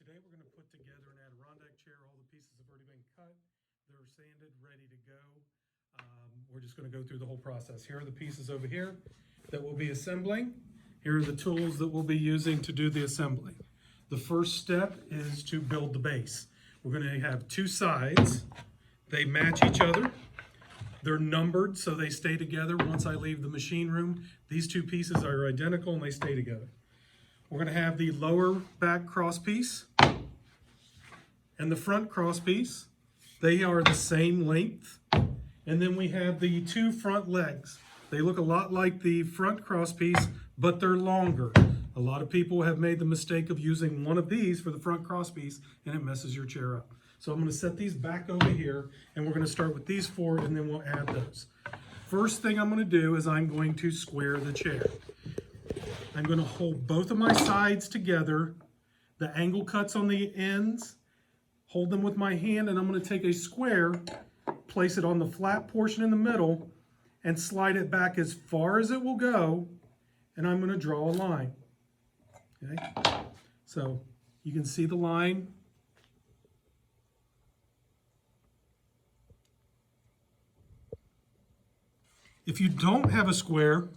Today we're going to put together an Adirondack chair. All the pieces have already been cut. They're sanded, ready to go. We're just going to go through the whole process. Here are the pieces over here that we'll be assembling. Here are the tools that we'll be using to do the assembly. The first step is to build the base. We're going to have two sides. They match each other. They're numbered so they stay together once I leave the machine room. These two pieces are identical and they stay together. We're going to have the lower back cross piece and the front cross piece. They are the same length. And then we have the two front legs. They look a lot like the front cross piece, but they're longer. A lot of people have made the mistake of using one of these for the front cross piece and it messes your chair up. So I'm going to set these back over here and we're going to start with these four and then we'll add those. First thing I'm going to do is I'm going to square the chair. I'm going to hold both of my sides together, the angle cuts on the ends, hold them with my hand, and I'm going to take a square, place it on the flat portion in the middle, and slide it back as far as it will go, and I'm going to draw a line. Okay? So you can see the line. If you don't have a square,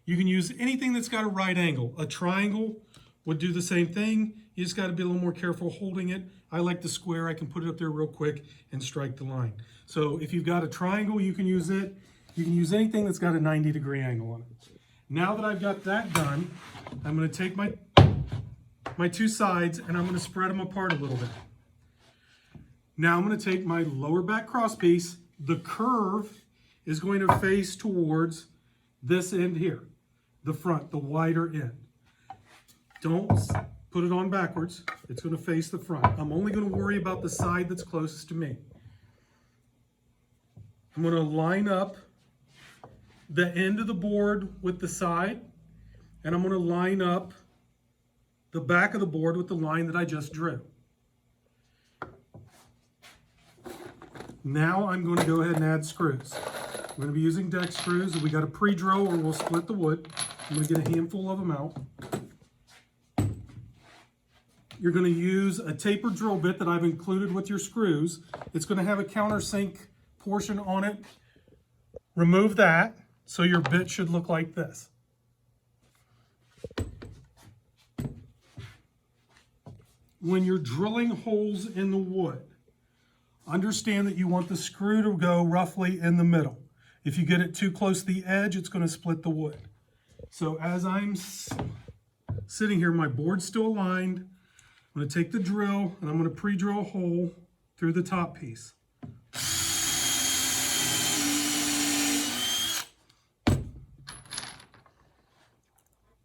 you can use anything that's got a right angle. A triangle would do the same thing. You just got to be a little more careful holding it. I like the square. I can put it up there real quick and strike the line. So if you've got a triangle, you can use it. You can use anything that's got a 90-degree angle on it. Now that I've got that done, I'm going to take my two sides and I'm going to spread them apart a little bit. Now I'm going to take my lower back cross piece. The curve is going to face towards this end here, the front, the wider end. Don't put it on backwards. It's going to face the front. I'm only going to worry about the side that's closest to me. I'm going to line up the end of the board with the side, and I'm going to line up the back of the board with the line that I just drew. Now I'm going to go ahead and add screws. I'm going to be using deck screws, and we got a pre-drill or we'll split the wood. I'm going to get a handful of them out. You're going to use a tapered drill bit that I've included with your screws. It's going to have a countersink portion on it. Remove that, so your bit should look like this. When you're drilling holes in the wood, understand that you want the screw to go roughly in the middle. If you get it too close to the edge, it's going to split the wood. So as I'm sitting here, my board's still aligned. I'm going to take the drill and I'm going to pre-drill a hole through the top piece.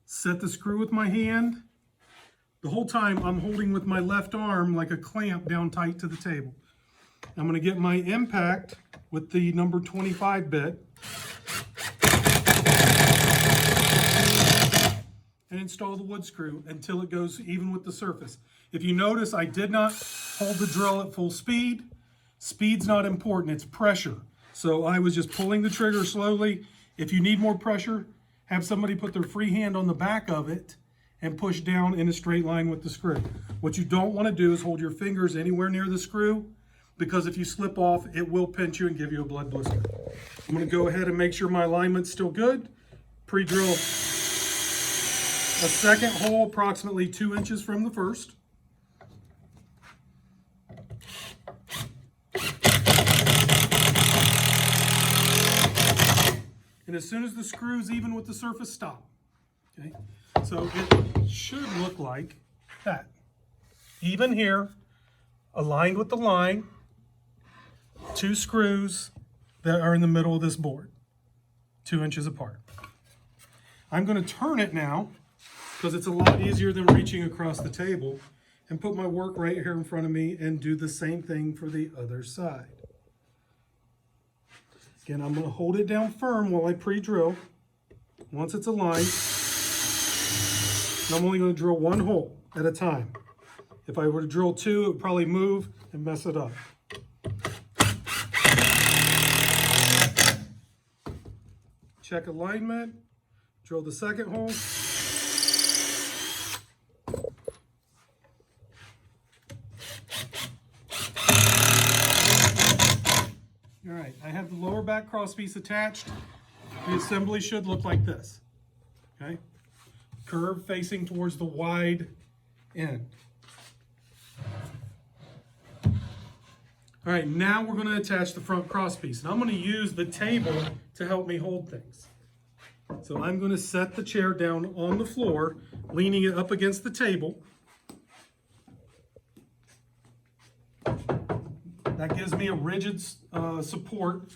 Set the screw with my hand. The whole time I'm holding with my left arm like a clamp down tight to the table. I'm going to get my impact with the number 25 bit and install the wood screw until it goes even with the surface. If you notice, I did not hold the drill at full speed. Speed's not important, it's pressure. So I was just pulling the trigger slowly. If you need more pressure, have somebody put their free hand on the back of it and push down in a straight line with the screw. What you don't want to do is hold your fingers anywhere near the screw, because if you slip off, it will pinch you and give you a blood blister. I'm going to go ahead and make sure my alignment's still good. Pre-drill a second hole approximately 2 inches from the first. And as soon as the screw's even with the surface, stop. Okay? So it should look like that. Even here, aligned with the line, two screws that are in the middle of this board, 2 inches apart. I'm going to turn it now because it's a lot easier than reaching across the table, and put my work right here in front of me and do the same thing for the other side. Again, I'm going to hold it down firm while I pre-drill. Once it's aligned, I'm only going to drill one hole at a time. If I were to drill two, it would probably move and mess it up. Check alignment, drill the second hole. lower back crosspiece attached, the assembly should look like this. Okay? Curve facing towards the wide end. All right, now we're going to attach the front crosspiece. And I'm going to use the table to help me hold things. So I'm going to set the chair down on the floor, leaning it up against the table. That gives me a rigid support.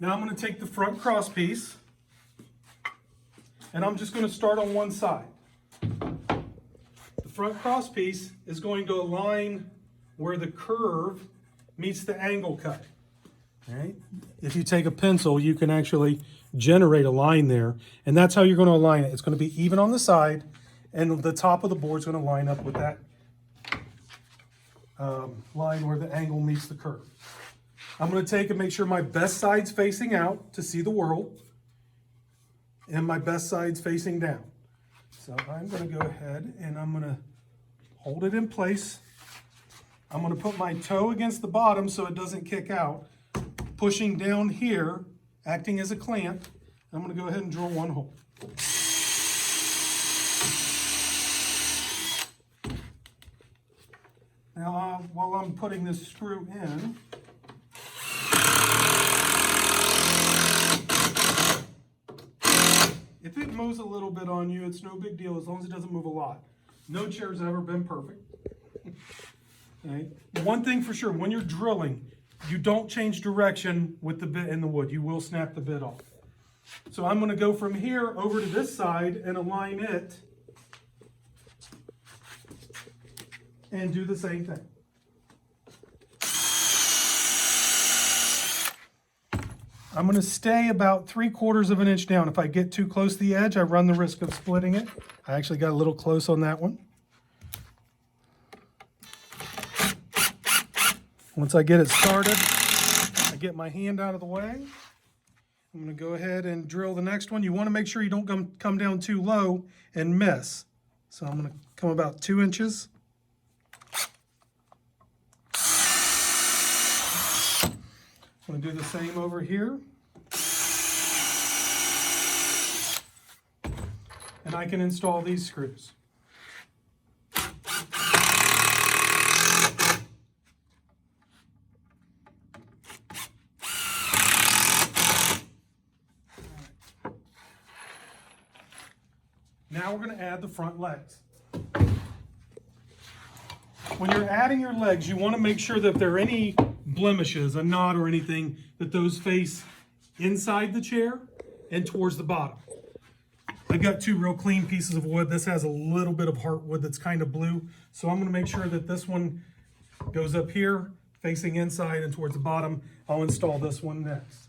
Now I'm going to take the front crosspiece, and I'm just going to start on one side. The front crosspiece is going to align where the curve meets the angle cut. All right? If you take a pencil, you can actually generate a line there, and that's how you're going to align it. It's going to be even on the side, and the top of the board is going to line up with that line where the angle meets the curve. I'm going to take and make sure my best side's facing out to see the world, and my best side's facing down. So I'm going to go ahead and I'm going to hold it in place. I'm going to put my toe against the bottom so it doesn't kick out, pushing down here, acting as a clamp. I'm going to go ahead and drill one hole. Now, while I'm putting this screw in, if it moves a little bit on you, it's no big deal as long as it doesn't move a lot. No chair's ever been perfect. Okay. One thing for sure, when you're drilling, you don't change direction with the bit in the wood. You will snap the bit off. So I'm going to go from here over to this side and align it and do the same thing. I'm going to stay about 3/4 of an inch down. If I get too close to the edge, I run the risk of splitting it. I actually got a little close on that one. Once I get it started, I get my hand out of the way. I'm going to go ahead and drill the next one. You want to make sure you don't come down too low and miss. So I'm going to come about 2 inches. I'm going to do the same over here. And I can install these screws. Now we're going to add the front legs. When you're adding your legs, you want to make sure that if there are any blemishes, a knot or anything, that those face inside the chair and towards the bottom. I've got 2 real clean pieces of wood. This has a little bit of heartwood that's kind of blue. So I'm going to make sure that this one goes up here, facing inside and towards the bottom. I'll install this one next.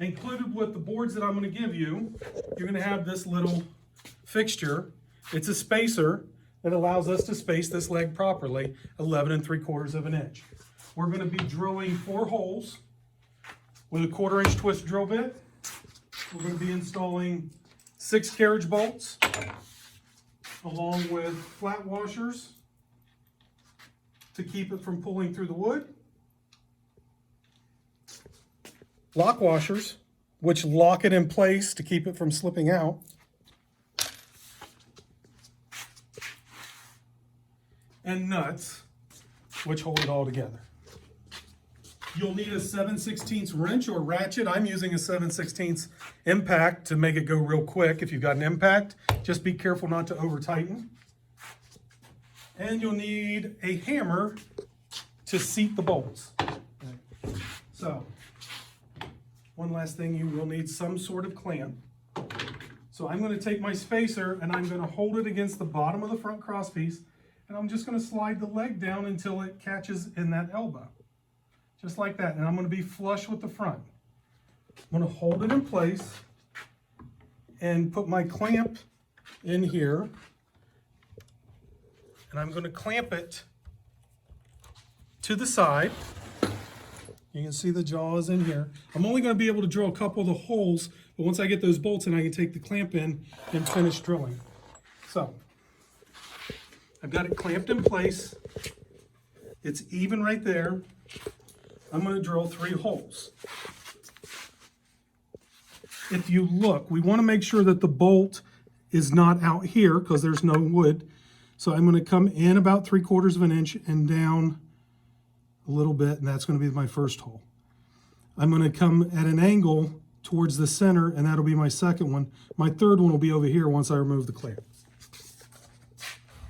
Included with the boards that I'm going to give you, you're going to have this little fixture. It's a spacer that allows us to space this leg properly, 11 3/4 of an inch. We're going to be drilling 4 holes with a 1/4 inch twist drill bit. We're going to be installing 6 carriage bolts along with flat washers to keep it from pulling through the wood. Lock washers, which lock it in place to keep it from slipping out. And nuts, which hold it all together. You'll need a 7/16 wrench or ratchet. I'm using a 7/16 impact to make it go real quick. If you've got an impact, just be careful not to over tighten. And you'll need a hammer to seat the bolts. So, one last thing, you will need some sort of clamp. So I'm going to take my spacer and I'm going to hold it against the bottom of the front crosspiece, and I'm just going to slide the leg down until it catches in that elbow. Just like that. And I'm going to be flush with the front. I'm going to hold it in place and put my clamp in here. And I'm going to clamp it to the side. You can see the jaws in here. I'm only going to be able to drill a couple of the holes, but once I get those bolts in, I can take the clamp in and finish drilling. So, I've got it clamped in place. It's even right there. I'm going to drill 3 holes. If you look, we want to make sure that the bolt is not out here because there's no wood. So I'm going to come in about 3/4 of an inch and down a little bit, and that's going to be my first hole. I'm going to come at an angle towards the center, and that'll be my second one. My third one will be over here once I remove the clamp.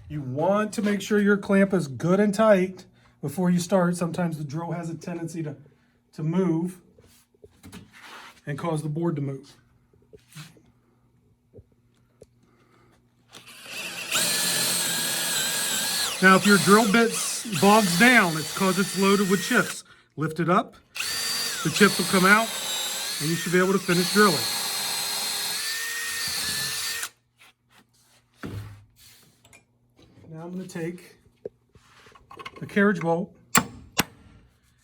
You want to make sure your clamp is good and tight before you start. Sometimes the drill has a tendency to move and cause the board to move. Now, if your drill bit bogs down, it's because it's loaded with chips. Lift it up, the chips will come out, and you should be able to finish drilling. Now I'm going to take the carriage bolt,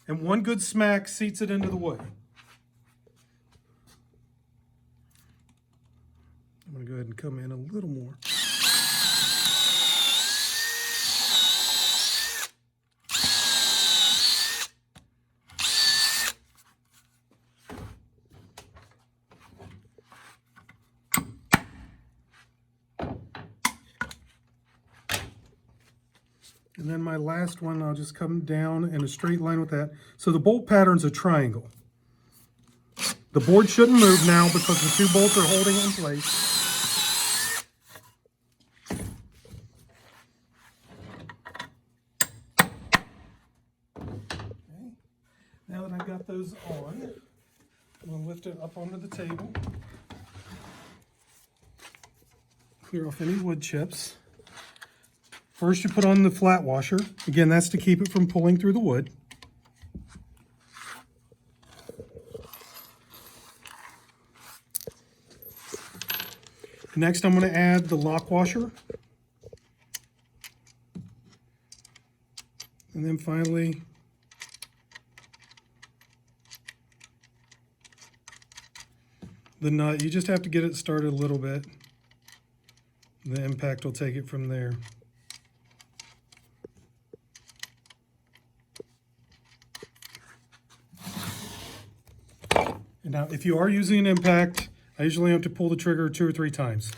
and one good smack seats it into the wood. I'm going to go ahead and come in a little more. And then my last one, I'll just come down in a straight line with that. So the bolt pattern's a triangle. The board shouldn't move now because the 2 bolts are holding it in place. Okay. Now that I've got those on, I'm going to lift it up onto the table. Clear off any wood chips. First, you put on the flat washer. Again, that's to keep it from pulling through the wood. Next, I'm going to add the lock washer. And then finally, the nut. You just have to get it started a little bit. The impact will take it from there. Now, if you are using an impact, I usually have to pull the trigger 2 or 3 times.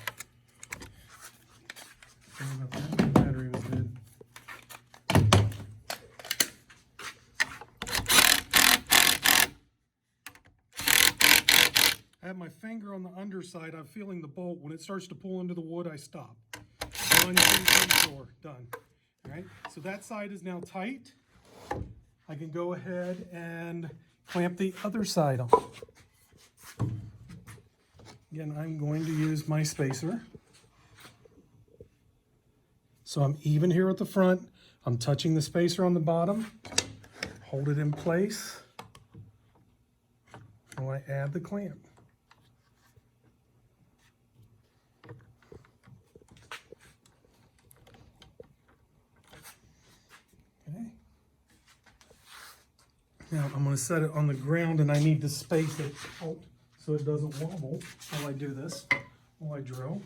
Sorry about that. The battery was dead. I have my finger on the underside. I'm feeling the bolt. When it starts to pull into the wood, I stop. 1, 2, 3, 4. Done. All right. So that side is now tight. I can go ahead and clamp the other side on. Again, I'm going to use my spacer. So I'm even here at the front. I'm touching the spacer on the bottom. Hold it in place while I add the clamp. Okay. Now I'm going to set it on the ground, and I need to space it out so it doesn't wobble while I do this, while I drill.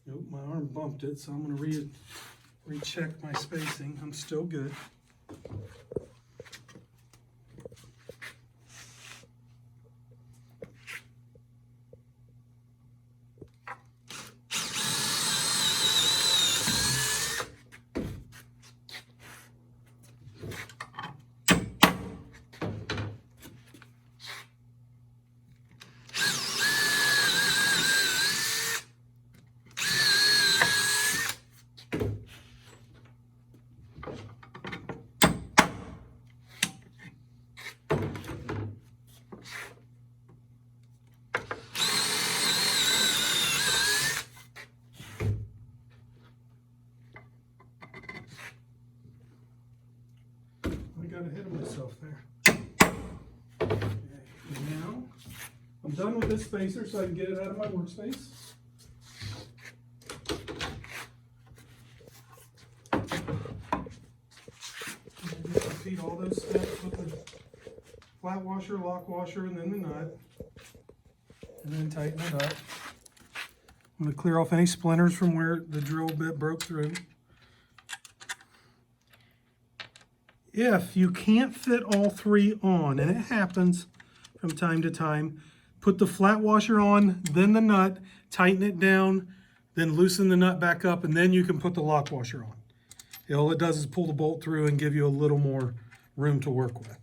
Nope, my arm bumped it, so I'm going to recheck my spacing. I'm still good. Got ahead of myself there. Okay. Now I'm done with this spacer so I can get it out of my workspace. And just repeat all those steps with the flat washer, lock washer, and then the nut. And then tighten it up. I'm going to clear off any splinters from where the drill bit broke through. If you can't fit all three on, and it happens from time to time, put the flat washer on, then the nut, tighten it down, then loosen the nut back up, and then you can put the lock washer on. All it does is pull the bolt through and give you a little more room to work with.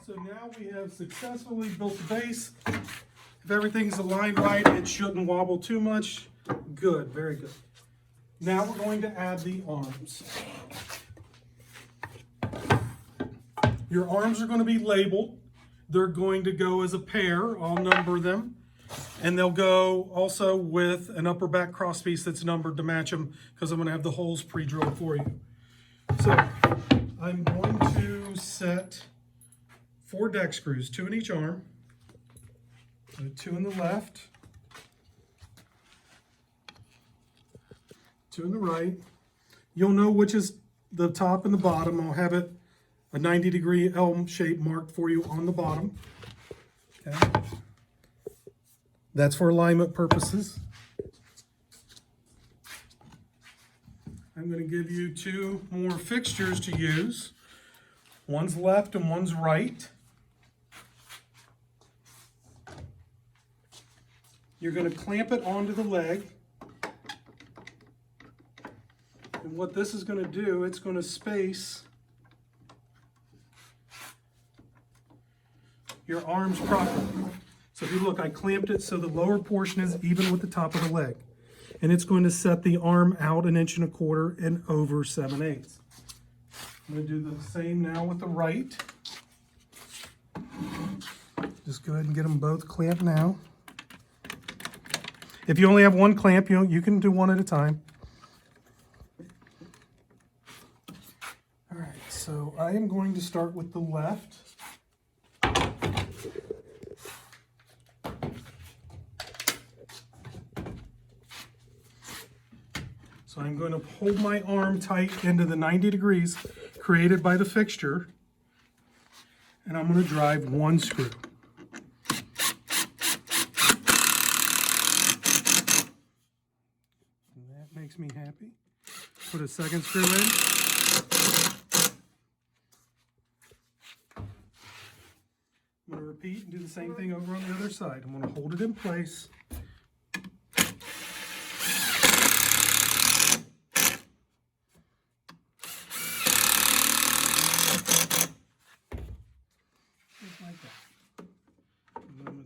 So now we have successfully built the base. If everything's aligned right, it shouldn't wobble too much. Good, very good. Now we're going to add the arms. Your arms are going to be labeled. They're going to go as a pair. I'll number them. And they'll go also with an upper back crosspiece that's numbered to match them, because I'm going to have the holes pre-drilled for you. So I'm going to set 4 deck screws, 2 in each arm, 2 in the left, 2 in the right. You'll know which is the top and the bottom. I'll have it a 90-degree L shape marked for you on the bottom. Okay. That's for alignment purposes. I'm going to give you 2 more fixtures to use. One's left and one's right. You're going to clamp it onto the leg. And what this is going to do, it's going to space your arms properly. So if you look, I clamped it so the lower portion is even with the top of the leg. And it's going to set the arm out 1 1/4 and over 7/8. I'm going to do the same now with the right. Just go ahead and get them both clamped now. If you only have one clamp, you can do one at a time. All right, so I am going to start with the left. So I'm going to hold my arm tight into the 90 degrees created by the fixture, and I'm going to drive 1 screw. And that makes me happy. Put a second screw in. I'm going to repeat and do the same thing over on the other side. I'm going to hold it in place.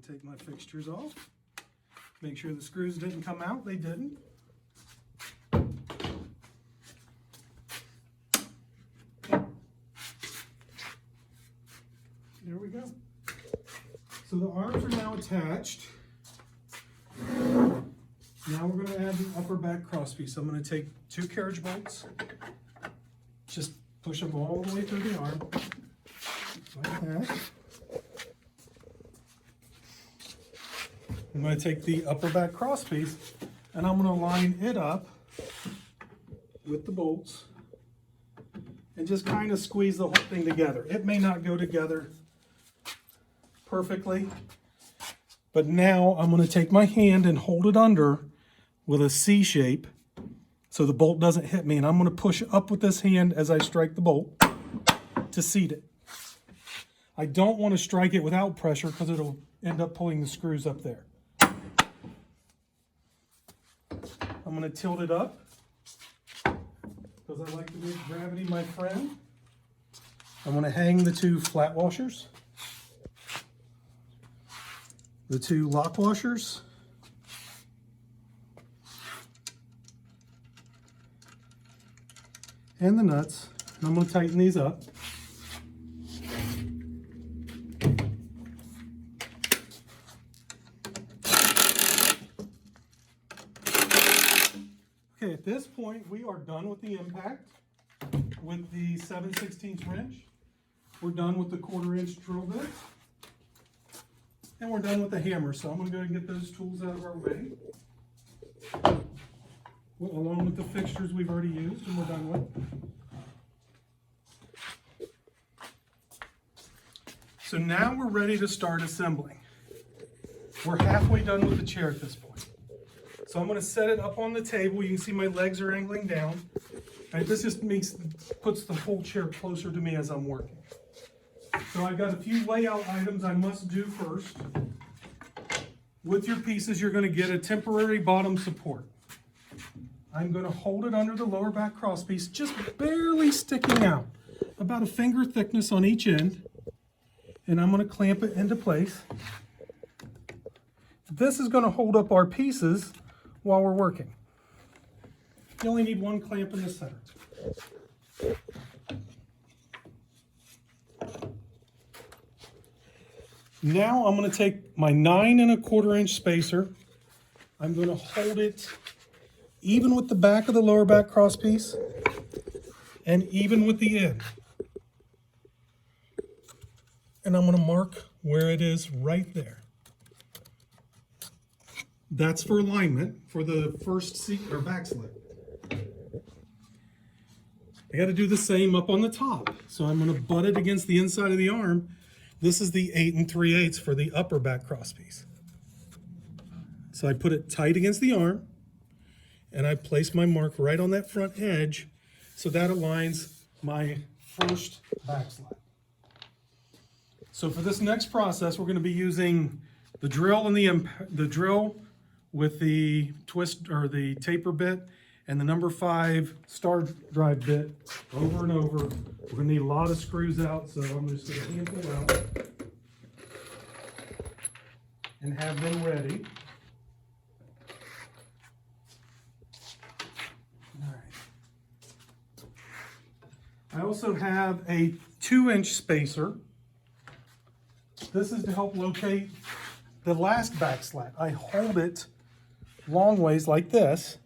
Take my fixtures off. Make sure the screws didn't come out. They didn't. There we go. So the arms are now attached. Now we're going to add the upper back crosspiece. I'm going to take 2 carriage bolts. Just push them all the way through the arm. Like that. I'm going to take the upper back crosspiece and I'm going to line it up with the bolts and just kind of squeeze the whole thing together. It may not go together perfectly, but now I'm going to take my hand and hold it under with a C shape so the bolt doesn't hit me, and I'm going to push up with this hand as I strike the bolt to seat it. I don't want to strike it without pressure because it'll end up pulling the screws up there. I'm going to tilt it up because I like to make gravity my friend. I'm going to hang the 2 flat washers, the 2 lock washers, and the nuts. And I'm going to tighten these up. At this point, we are done with the impact with the 7/16 wrench. we're done with the 1/4-inch drill bit. And we're done with the hammer, so I'm going to go and get those tools out of our way. Along with the fixtures we've already used and we're done with. So now we're ready to start assembling. We're halfway done with the chair at this point. So I'm going to set it up on the table. You can see my legs are angling down. Right, this just puts the whole chair closer to me as I'm working. So I've got a few layout items I must do first. With your pieces, you're going to get a temporary bottom support. I'm going to hold it under the lower back crosspiece, just barely sticking out, about a finger thickness on each end, and I'm going to clamp it into place. This is going to hold up our pieces while we're working. You only need one clamp in the center. Now I'm going to take my 9 1/4-inch spacer. I'm going to hold it even with the back of the lower back crosspiece and even with the end. And I'm going to mark where it is right there. That's for alignment for the first seat or back slit. I got to do the same up on the top. So I'm going to butt it against the inside of the arm. This is the 8 3/8 for the upper back crosspiece. So I put it tight against the arm and I place my mark right on that front edge so that aligns my first back slat. So for this next process, we're going to be using the drill and the drill with the twist or the taper bit and the number 5 star drive bit over and over. We're going to need a lot of screws out, so I'm just going to handle out and have them ready. All right. I also have a 2-inch spacer. This is to help locate the last back slat. I hold it long ways like this.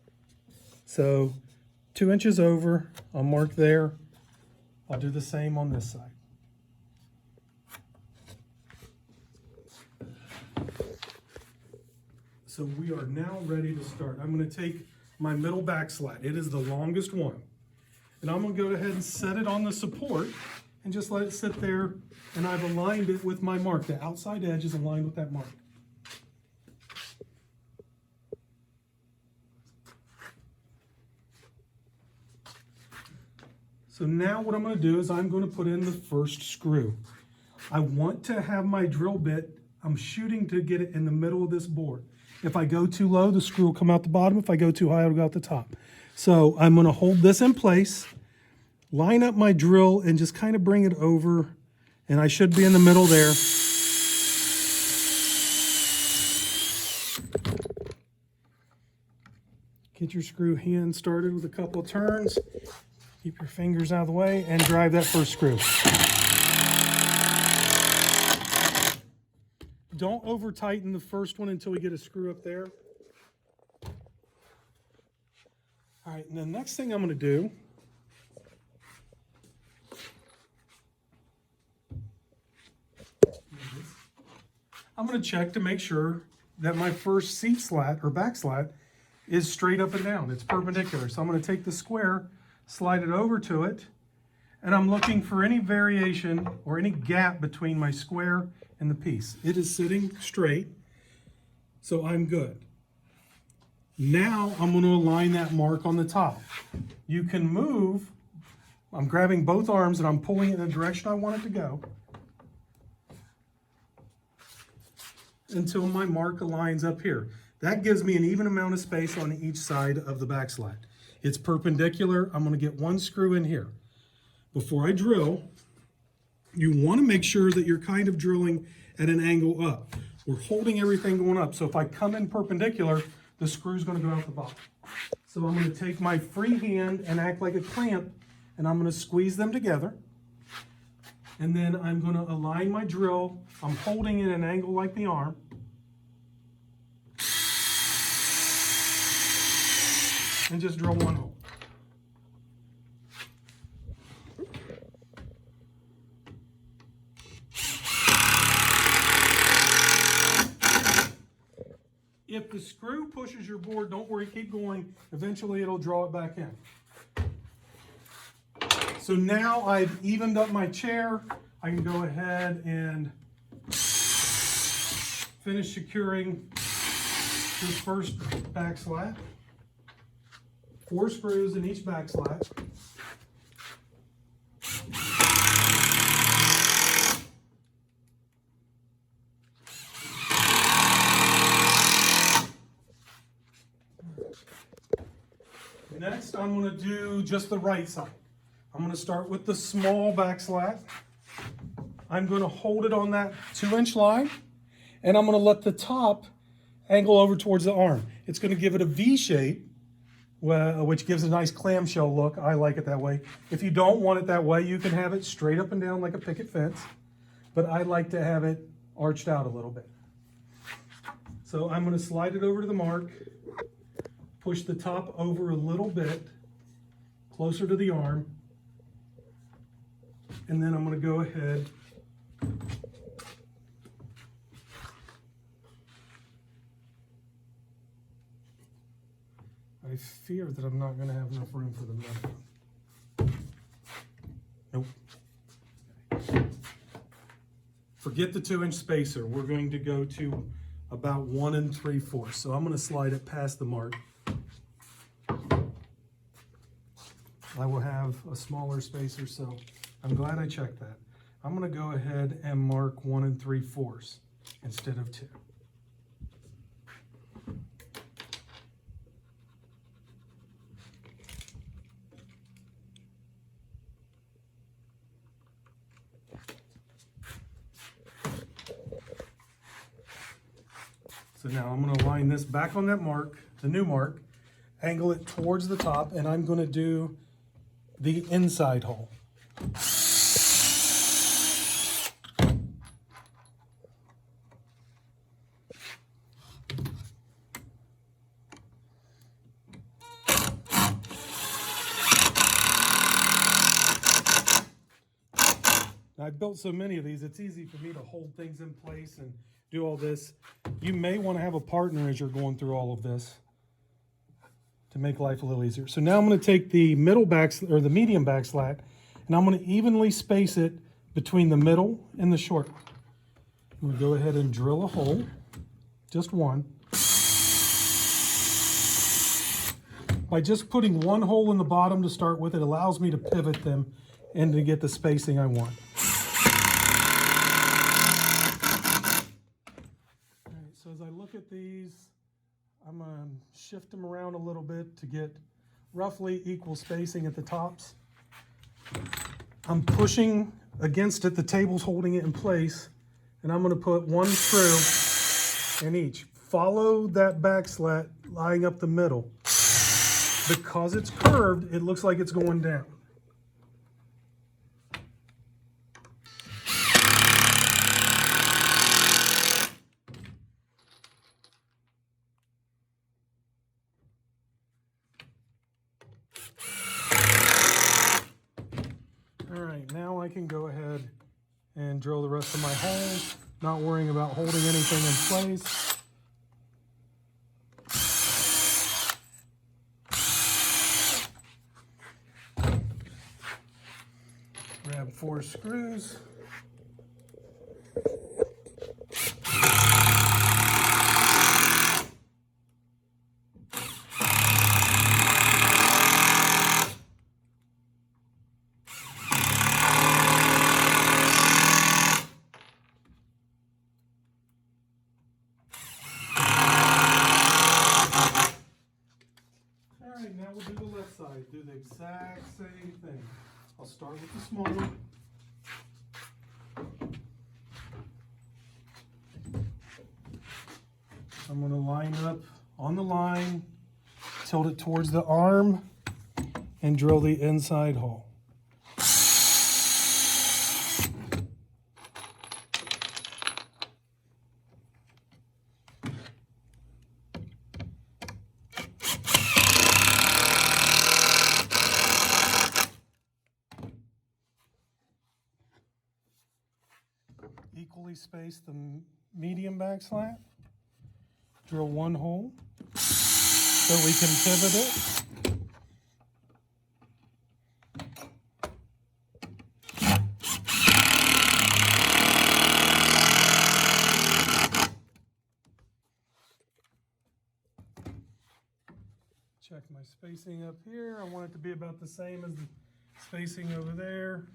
So 2 inches over, I'll mark there. I'll do the same on this side. So we are now ready to start. I'm going to take my middle back slat. It is the longest one. And I'm going to go ahead and set it on the support and just let it sit there. And I've aligned it with my mark. The outside edge is aligned with that mark. So now what I'm going to do is I'm going to put in the first screw. I want to have my drill bit, I'm shooting to get it in the middle of this board. If I go too low, the screw will come out the bottom. If I go too high, it'll go out the top. So I'm going to hold this in place, line up my drill, and just kind of bring it over. And I should be in the middle there. Get your screw hand started with a couple of turns. Keep your fingers out of the way and drive that first screw. Don't over tighten the first one until we get a screw up there. All right, and the next thing I'm going to do I'm going to check to make sure that my first seat slat or back slat is straight up and down. It's perpendicular. So I'm going to take the square, slide it over to it, and I'm looking for any variation or any gap between my square and the piece. It is sitting straight, so I'm good. Now I'm going to align that mark on the top. You can move. I'm grabbing both arms and I'm pulling it in the direction I want it to go until my mark aligns up here. That gives me an even amount of space on each side of the back slat. It's perpendicular. I'm going to get one screw in here. Before I drill, you want to make sure that you're kind of drilling at an angle up. We're holding everything going up. So if I come in perpendicular, the screw's going to go out the bottom. So I'm going to take my free hand and act like a clamp, and I'm going to squeeze them together. And then I'm going to align my drill. I'm holding it at an angle like the arm. And just drill one hole. If the screw pushes your board, don't worry, keep going. Eventually it'll draw it back in. So now I've evened up my chair. I can go ahead and finish securing this first back slat. 4 screws in each back slat. Next, I'm going to do just the right side. I'm going to start with the small back slat. I'm going to hold it on that 2-inch line, and I'm going to let the top angle over towards the arm. It's going to give it a V shape, which gives a nice clamshell look. I like it that way. If you don't want it that way, you can have it straight up and down like a picket fence, but I like to have it arched out a little bit. So I'm going to slide it over to the mark, push the top over a little bit, closer to the arm, and then I'm going to go ahead I fear that I'm not going to have enough room for the metal. Nope. Forget the 2-inch spacer. We're going to go to about 1 3/4. So I'm going to slide it past the mark. I will have a smaller spacer, so I'm glad I checked that. I'm going to go ahead and mark 1 3/4 instead of 2. So now I'm going to line this back on that mark, the new mark, angle it towards the top, and I'm going to do the inside hole. I've built so many of these, it's easy for me to hold things in place and do all this. You may want to have a partner as you're going through all of this to make life a little easier. So now I'm going to take the middle back, or the medium back slat, and I'm going to evenly space it between the middle and the short. I'm going to go ahead and drill a hole, just one. By just putting one hole in the bottom to start with, it allows me to pivot them and to get the spacing I want. All right, so as I look at these, I'm going to shift them around a little bit to get roughly equal spacing at the tops. I'm pushing against it, the table's holding it in place, and I'm going to put 1 screw in each. Follow that back slat lying up the middle. Because it's curved, it looks like it's going down. All right, now I can go ahead and drill the rest of my holes, not worrying about holding anything in place. Grab 4 screws. Alright, now we'll do the left side. Do the exact same thing. I'll start with the small one. I'm going to line up on the line, tilt it towards the arm, and drill the inside hole. Equally space the medium back slat. Drill one hole so we can pivot it. Check my spacing up here. I want it to be about the same as the spacing over there.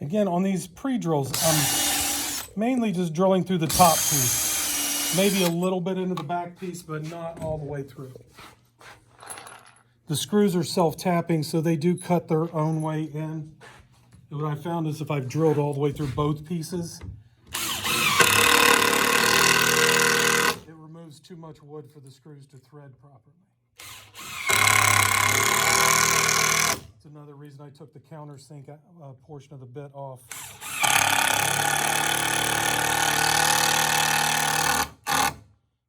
Again, on these pre-drills, I'm mainly just drilling through the top piece. Maybe a little bit into the back piece, but not all the way through. The screws are self-tapping, so they do cut their own way in. And what I found is if I've drilled all the way through both pieces, it removes too much wood for the screws to thread properly. That's another reason I took the countersink portion of the bit off.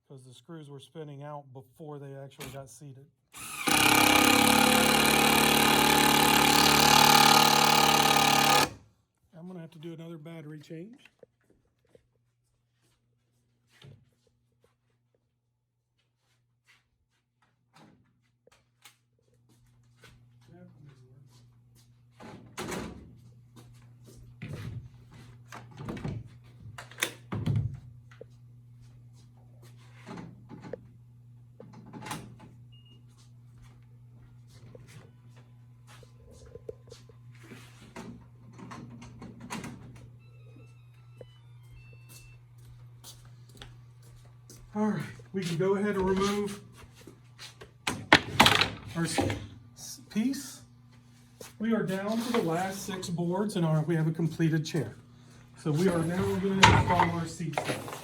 Because the screws were spinning out before they actually got seated. I'm going to have to do another battery change. All right, we can go ahead and remove our piece. We are down to the last 6 boards and we have a completed chair. So we are now going to install our seat slats.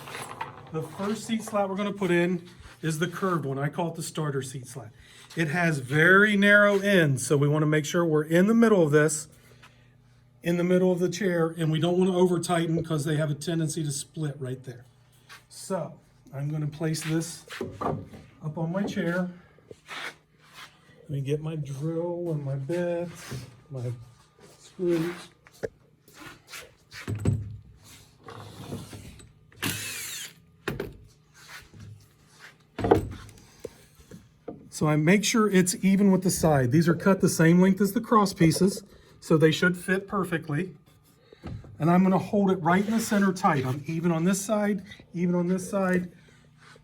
The first seat slat we're going to put in is the curved one. I call it the starter seat slat. It has very narrow ends, so we want to make sure we're in the middle of this, in the middle of the chair, and we don't want to over tighten because they have a tendency to split right there. So I'm going to place this up on my chair. Let me get my drill and my bits, my screws. So I make sure it's even with the side. These are cut the same length as the cross pieces, so they should fit perfectly. And I'm going to hold it right in the center tight. I'm even on this side, even on this side.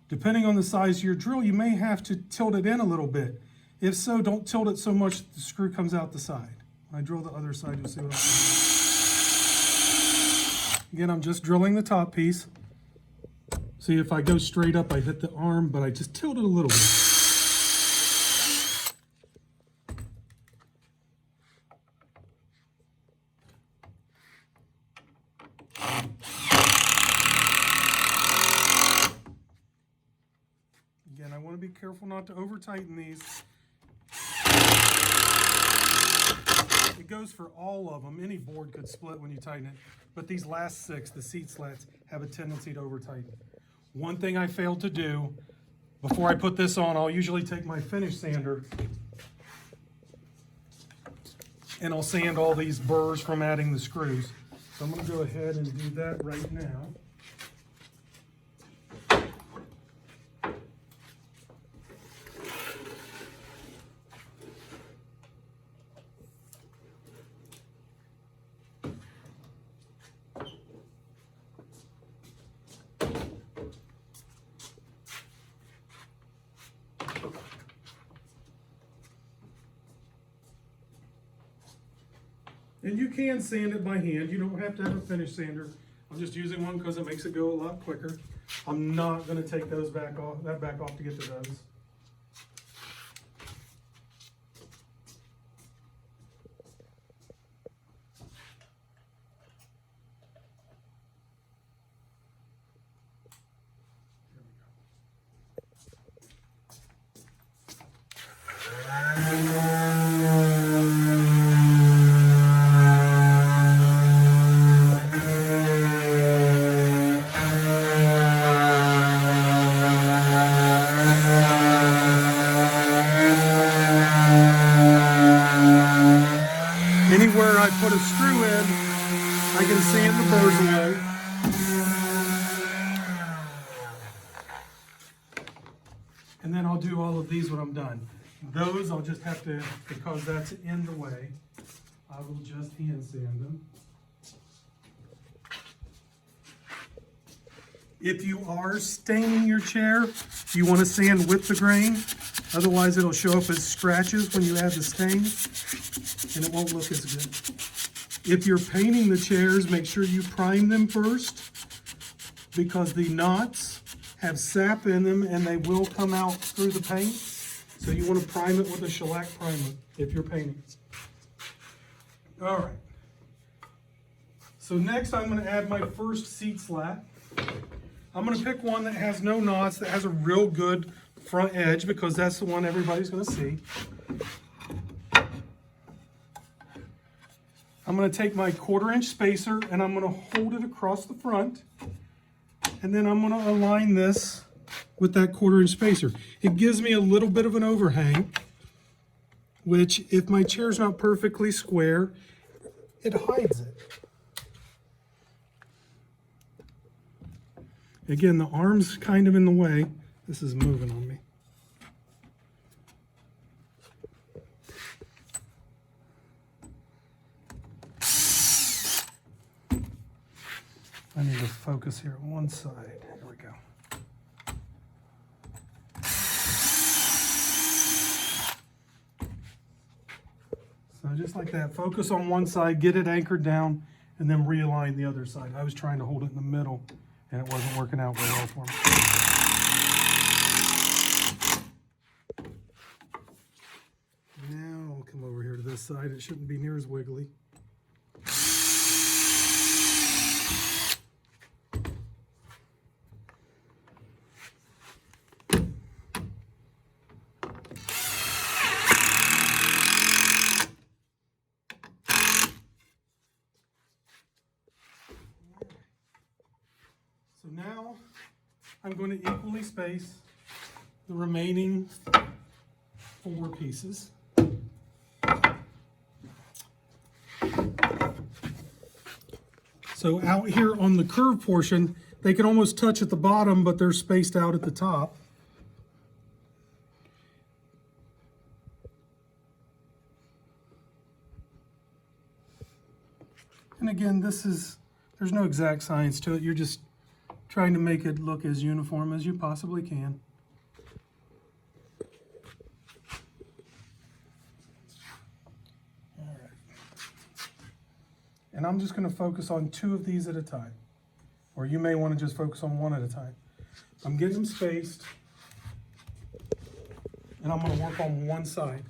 Depending on the size of your drill, you may have to tilt it in a little bit. If so, don't tilt it so much the screw comes out the side. When I drill the other side, you'll see what I'm doing. Again, I'm just drilling the top piece. See, if I go straight up, I hit the arm, but I just tilt it a little bit. Again, I want to be careful not to over tighten these. It goes for all of them. Any board could split when you tighten it, but these last 6, the seat slats, have a tendency to over tighten. One thing I failed to do, before I put this on, I'll usually take my finish sander and I'll sand all these burrs from adding the screws. So I'm going to go ahead and do that right now. And you can sand it by hand. You don't have to have a finish sander. I'm just using one because it makes it go a lot quicker. I'm not going to take those back off to get to those. and sand the burrs away. And then I'll do all of these when I'm done. Those I'll just have to, because that's in the way, I will just hand sand them. If you are staining your chair, you want to sand with the grain. Otherwise, it'll show up as scratches when you add the stain, and it won't look as good. If you're painting the chairs, make sure you prime them first, because the knots have sap in them and they will come out through the paint. So you want to prime it with a shellac primer if you're painting. All right. So next I'm going to add my first seat slat. I'm going to pick one that has no knots, that has a real good front edge, because that's the one everybody's going to see. I'm going to take my 1/4-inch spacer and I'm going to hold it across the front. And then I'm going to align this with that 1/4-inch spacer. It gives me a little bit of an overhang, which if my chair's not perfectly square, it hides it. Again, the arm's kind of in the way. This is moving on me. I need to focus here on one side. Here we go. So just like that, focus on one side, get it anchored down, and then realign the other side. I was trying to hold it in the middle, and it wasn't working out very well for me. Now I'll come over here to this side. It shouldn't be near as wiggly. So now I'm going to equally space the remaining 4 pieces. So out here on the curved portion, they can almost touch at the bottom, but they're spaced out at the top. And again, there's no exact science to it. You're just trying to make it look as uniform as you possibly can. All right. And I'm just going to focus on 2 of these at a time. Or you may want to just focus on 1 at a time. I'm getting them spaced. And I'm going to work on one side.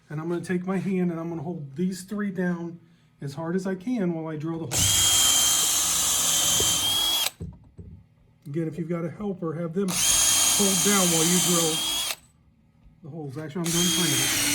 And I'm going to take my hand and I'm going to hold these 3 down as hard as I can while I drill the hole. Again, if you've got a helper, have them hold down while you drill the holes. Actually, I'm doing 3 of them.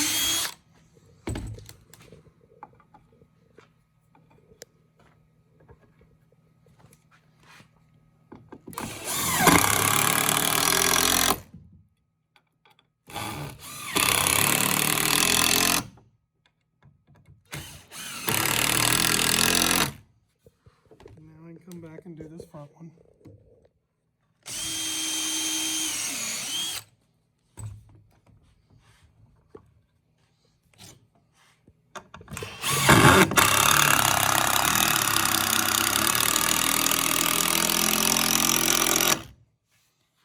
Now I can come back and do this front one.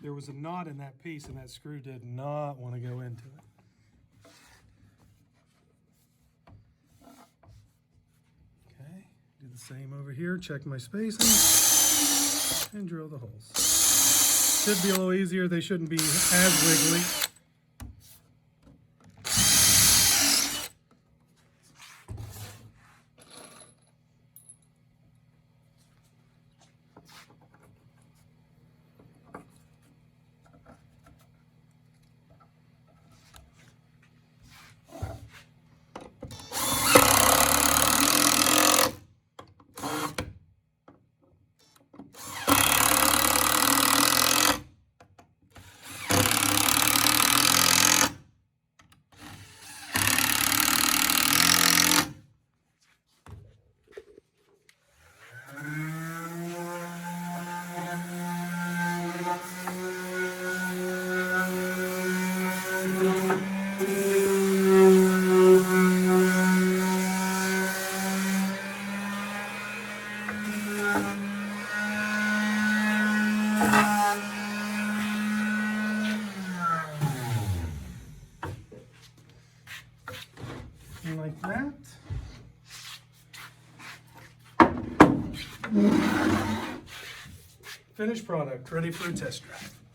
There was a knot in that piece and that screw did not want to go into it. Okay, do the same over here, check my spacing, and drill the holes. Should be a little easier, they shouldn't be as wiggly. Like that. Finished product, ready for a test drive.